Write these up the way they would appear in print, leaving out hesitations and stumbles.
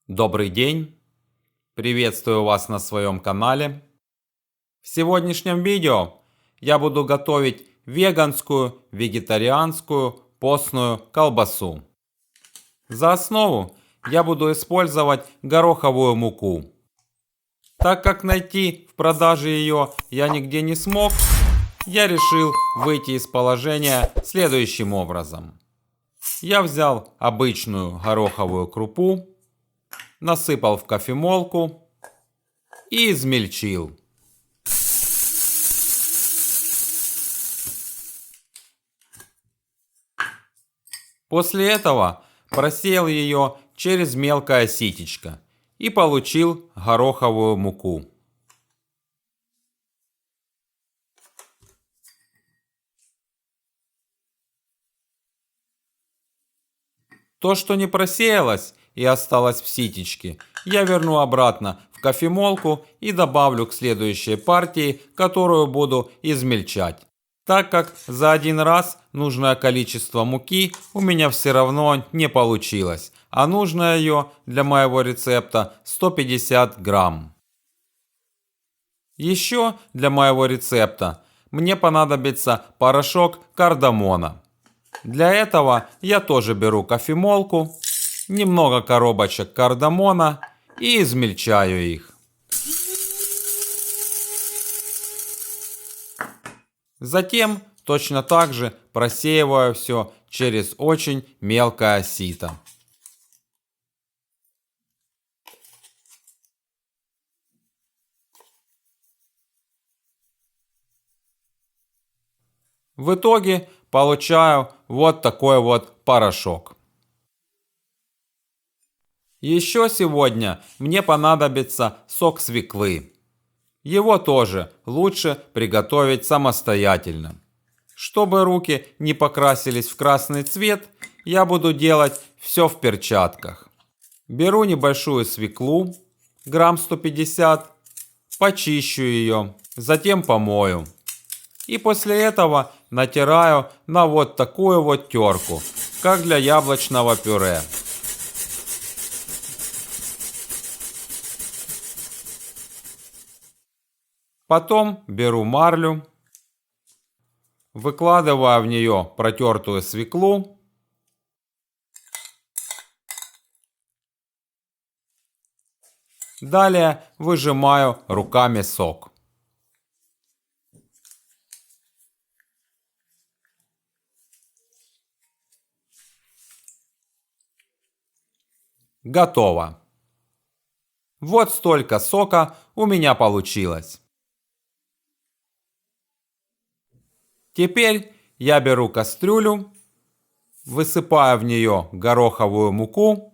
Добрый день! Приветствую вас на своем канале. В сегодняшнем видео я буду готовить веганскую, вегетарианскую, постную колбасу. За основу я буду использовать гороховую муку. Так как найти в продаже ее я нигде не смог, я решил выйти из положения следующим образом. Я взял обычную гороховую крупу, насыпал в кофемолку и измельчил. После этого просеял ее через мелкое ситечко и получил гороховую муку. То, что не просеялось и осталось в ситечке, я верну обратно в кофемолку и добавлю к следующей партии, которую буду измельчать. Так как за один раз нужное количество муки у меня все равно не получилось, а нужно ее для моего рецепта 150 грамм. Еще для моего рецепта мне понадобится порошок кардамона. Для этого я тоже беру кофемолку, немного коробочек кардамона и измельчаю их. Затем точно так же просеиваю все через очень мелкое сито. В итоге получаю вот такой вот порошок. Еще сегодня мне понадобится сок свеклы. Его тоже лучше приготовить самостоятельно. Чтобы руки не покрасились в красный цвет, я буду делать все в перчатках. Беру небольшую свеклу, грамм 150, почищу ее, затем помою. И после этого натираю на вот такую вот терку, как для яблочного пюре. Потом беру марлю, выкладываю в нее протертую свеклу. Далее выжимаю руками сок. Готово. Вот столько сока у меня получилось. Теперь я беру кастрюлю, высыпаю в нее гороховую муку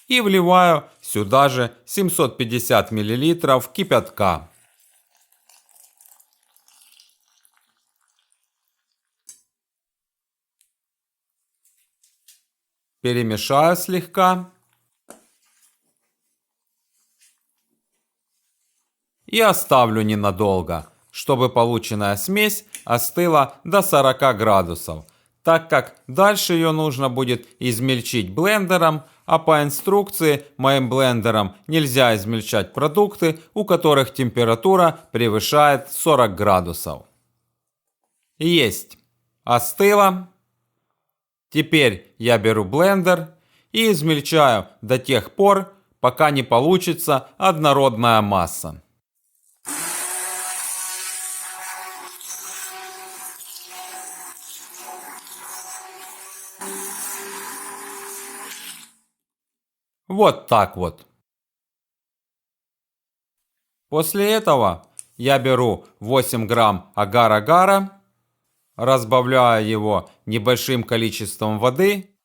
и вливаю сюда же 750 мл кипятка. Перемешаю слегка и оставлю ненадолго, чтобы полученная смесь остыла до 40 градусов, так как дальше ее нужно будет измельчить блендером, а по инструкции моим блендером нельзя измельчать продукты, у которых температура превышает 40 градусов. Есть. Остыло. Теперь я беру блендер и измельчаю до тех пор, пока не получится однородная масса. Вот так вот. После этого я беру 8 грамм агар-агара, разбавляю его небольшим количеством воды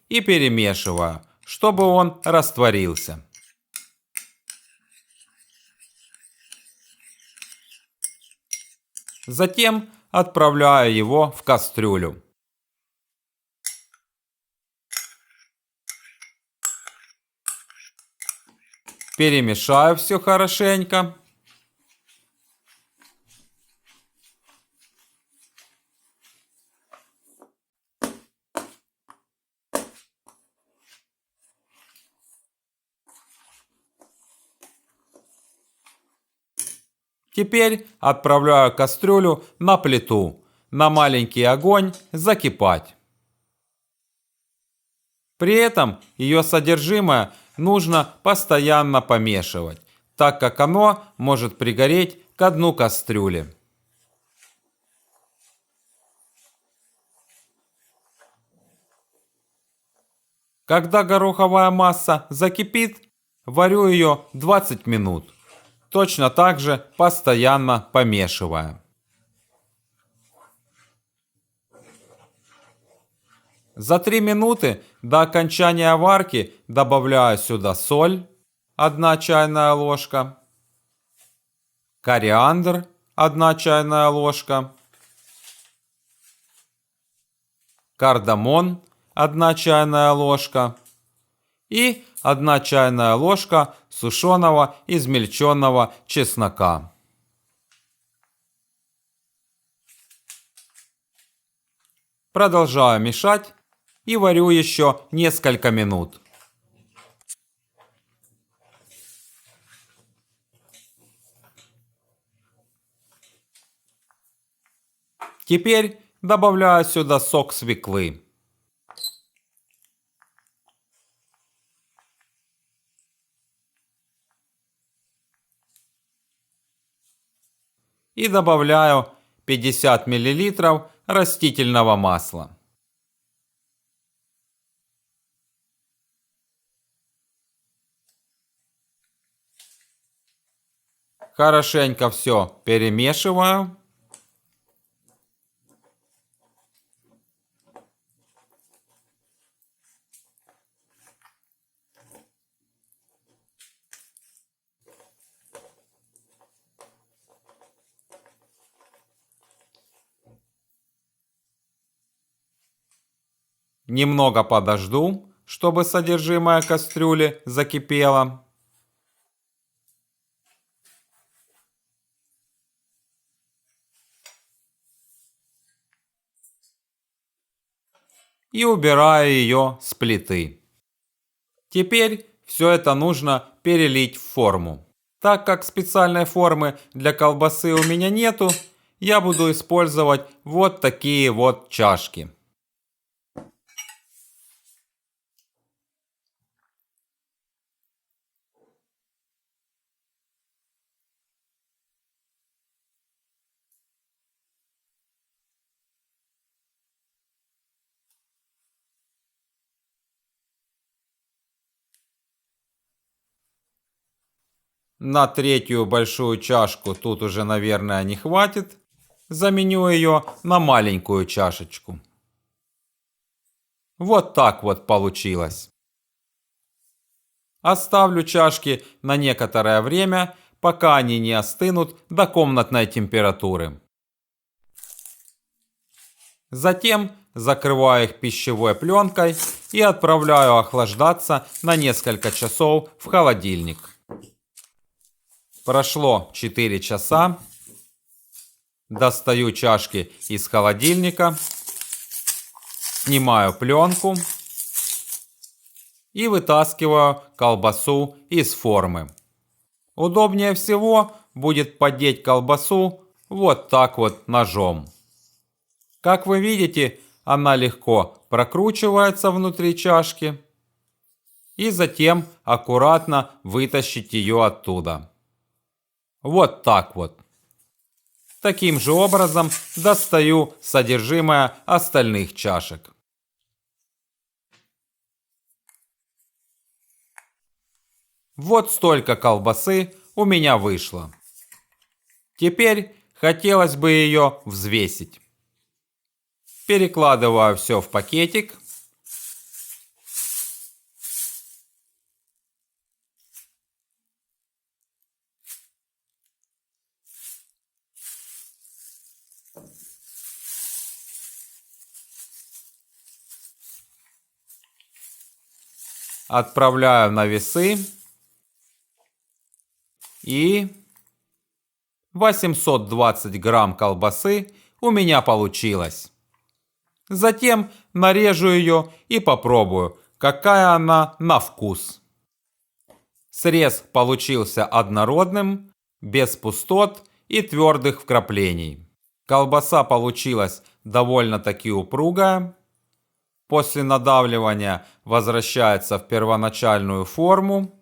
и перемешиваю, чтобы он растворился. Затем отправляю его в кастрюлю. Перемешаю все хорошенько. Теперь отправляю кастрюлю на плиту, на маленький огонь закипать. При этом ее содержимое нужно постоянно помешивать, так как оно может пригореть ко дну кастрюли. Когда гороховая масса закипит, варю ее 20 минут, точно так же постоянно помешивая. За 3 минуты до окончания варки добавляю сюда соль, 1 чайная ложка, кориандр, 1 чайная ложка, кардамон, 1 чайная ложка и 1 чайная ложка сушеного измельченного чеснока. Продолжаю мешать и варю еще несколько минут. Теперь добавляю сюда сок свеклы. И добавляю 50 мл растительного масла. Хорошенько все перемешиваю. Немного подожду, чтобы содержимое кастрюли закипело. И убираю ее с плиты. Теперь все это нужно перелить в форму. Так как специальной формы для колбасы у меня нету, я буду использовать вот такие вот чашки. На третью большую чашку тут уже, наверное, не хватит. Заменю ее на маленькую чашечку. Вот так вот получилось. Оставлю чашки на некоторое время, пока они не остынут до комнатной температуры. Затем закрываю их пищевой пленкой и отправляю охлаждаться на несколько часов в холодильник. Прошло 4 часа. Достаю чашки из холодильника, снимаю пленку и вытаскиваю колбасу из формы. Удобнее всего будет поддеть колбасу вот так вот ножом. Как вы видите, она легко прокручивается внутри чашки. И затем аккуратно вытащить ее оттуда. Вот так вот. Таким же образом достаю содержимое остальных чашек. Вот столько колбасы у меня вышло. Теперь хотелось бы ее взвесить. Перекладываю все в пакетик. Отправляю на весы. И 820 грамм колбасы у меня получилось. Затем нарежу ее и попробую, какая она на вкус. Срез получился однородным, без пустот и твердых вкраплений. Колбаса получилась довольно-таки упругая. После надавливания возвращается в первоначальную форму.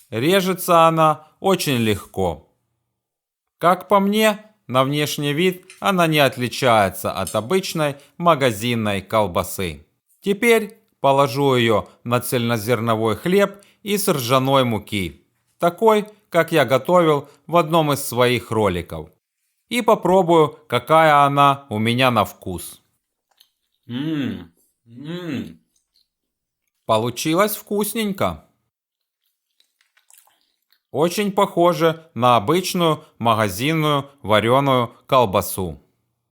Режется она очень легко. Как по мне, на внешний вид она не отличается от обычной магазинной колбасы. Теперь положу ее на цельнозерновой хлеб из ржаной муки, такой, как я готовил в одном из своих роликов. И попробую, какая она у меня на вкус. Получилось вкусненько. Очень похоже на обычную магазинную вареную колбасу.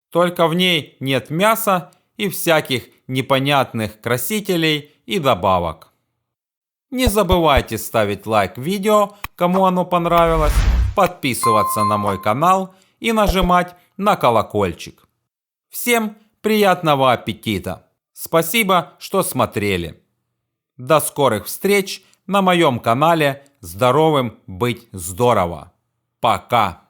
Только в ней нет мяса и всяких непонятных красителей и добавок. Не забывайте ставить лайк видео, кому оно понравилось, подписываться на мой канал и нажимать на колокольчик. Всем приятного аппетита! Спасибо, что смотрели. До скорых встреч на моем канале «Здоровым быть здорово». Пока!